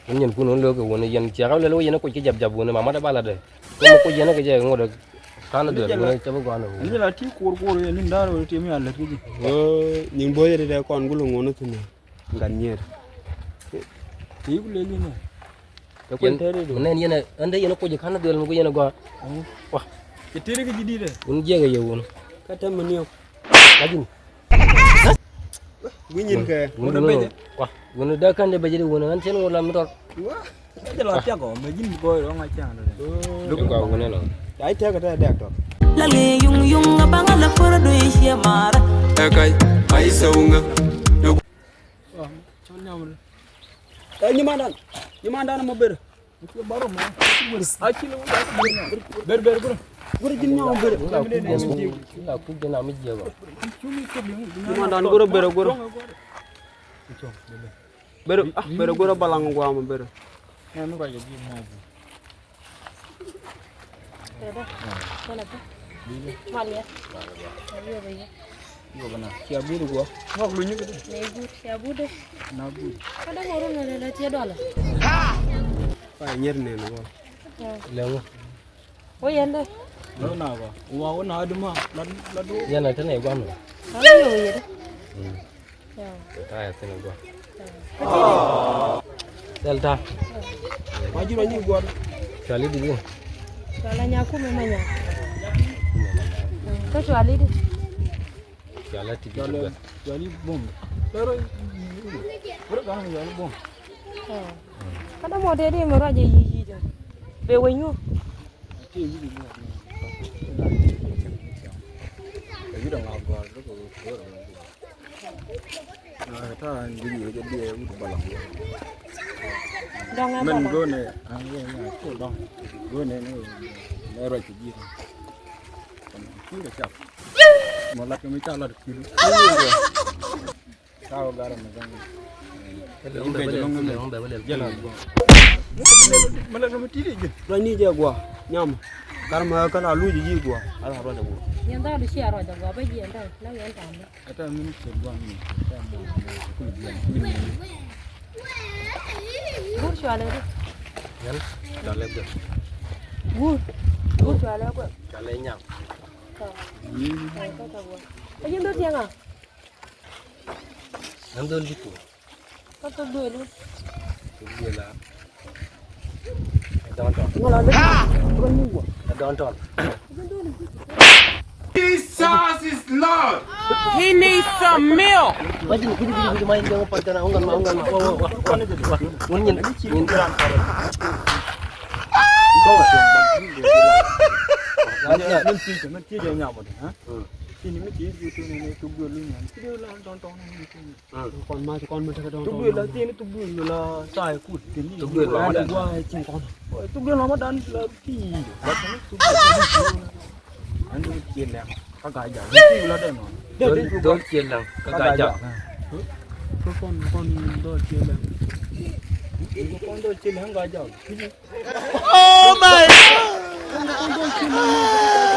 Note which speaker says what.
Speaker 1: nhìn phụ nữ lừa cái quần này nhìn chia cái lừa nó cái dập dập quần này mà mất ba là đấy có một cái gì nó cái gì ngồi được khá là được rồi cho bác quan rồi
Speaker 2: ini lah ti kur ini ndak rồi ti mi Allah kiji
Speaker 3: nhưng bây giờ đây con gulu ngono tu gan nyer
Speaker 2: ti ku le ni
Speaker 1: cái quần thế đi nên như này anh đấy nó cái gì khá là được một cái gì nó gọi
Speaker 2: wah ke ti ke jidi de
Speaker 1: quần gì cái gì quần
Speaker 3: kata menio
Speaker 1: cái gì
Speaker 3: winyin ke
Speaker 1: wah quần đó kan dia belajar quần anh xem ngồi làm rồi
Speaker 2: aja lah tiak ko me jin ko ro nga chang de
Speaker 1: lúc nào quần này rồi
Speaker 3: ai theo cái đẹp đó
Speaker 4: la le yung yung abanga la fora do ishia mara
Speaker 3: kai ai saunga
Speaker 2: wah chon nyam
Speaker 3: nyamanda mo ber
Speaker 2: ke baro ma aki lo ber
Speaker 3: guru jin nyaw ber
Speaker 1: là cũng cái nào mới giờ rồi
Speaker 3: nyamanda guru ber guru balang gua mo ber
Speaker 2: na no ka ji ma
Speaker 5: Malia.
Speaker 2: yo bana kia buru ko ngok lu ni ke
Speaker 5: Ya bude.
Speaker 2: na bu
Speaker 5: Kadang orang ada cia dola.
Speaker 3: fa nyer ne no
Speaker 1: lâu
Speaker 5: Oh ya anda.
Speaker 2: no na ba wa na adu ma la do
Speaker 1: giờ này thế này quan rồi
Speaker 5: Kalau yo ya. Ya.
Speaker 1: cái thế này quan Delta
Speaker 3: maju ni gua
Speaker 1: kali di sini
Speaker 5: Soalnya aku memang ya. Kecuali deh.
Speaker 1: kali tiga juga
Speaker 2: jali bom pero kan jali bom
Speaker 5: Kadang mau dia merah aja yi je. Bewenyu.
Speaker 2: ti ni ni cái đó là gọi rất là ta đi cái đi cũng được balance
Speaker 5: Dong apa?
Speaker 2: mình go này anh go dong go này nó rồi cái gì không được chặt mà là cái mấy cha là được kilo sao gara mà răng
Speaker 1: không bể không bể
Speaker 2: giờ là mà là cái tí đi
Speaker 3: rồi ni je gua nyam karma kana lu ji gua ala ro da gua
Speaker 5: Yang tahu di siar aja gua apa yang tahu. Lah yang tahu.
Speaker 2: kita mình sẽ buang ni
Speaker 5: Gur soalnya deh.
Speaker 1: nhắn trả lời được
Speaker 5: Gur soalnya apa?
Speaker 1: trả lời nhau
Speaker 5: Kata gua. Yang tu siang ah?
Speaker 1: nắm đơn đi của
Speaker 5: Kata dua ni.
Speaker 1: dia là đòn tròn
Speaker 5: Ngolah deh. Bukan ni gua.
Speaker 1: đòn tròn
Speaker 3: Jesus is Lord
Speaker 4: he needs some milk
Speaker 1: Baju gini main jangan pada nak unggan wah mun nhìn
Speaker 2: mình chỉ cho nhau một hả thì mình chỉ YouTube này tụi đuôi luôn nhỉ cái là đòn
Speaker 3: con ma con mà
Speaker 2: tụi đuôi là tiền tụi đuôi là xài cút tiền đi
Speaker 1: tụi đuôi là
Speaker 2: đi qua chim con tụi đuôi nó mà đan là gì bắt tụi đuôi anh tụi tiền nè các gái giỏi cái là đây mà
Speaker 1: đôi chiên rằng các gái chọn
Speaker 2: con đôi tiền là con đôi tiền là gái giỏi
Speaker 4: oh my
Speaker 2: con đôi tiền là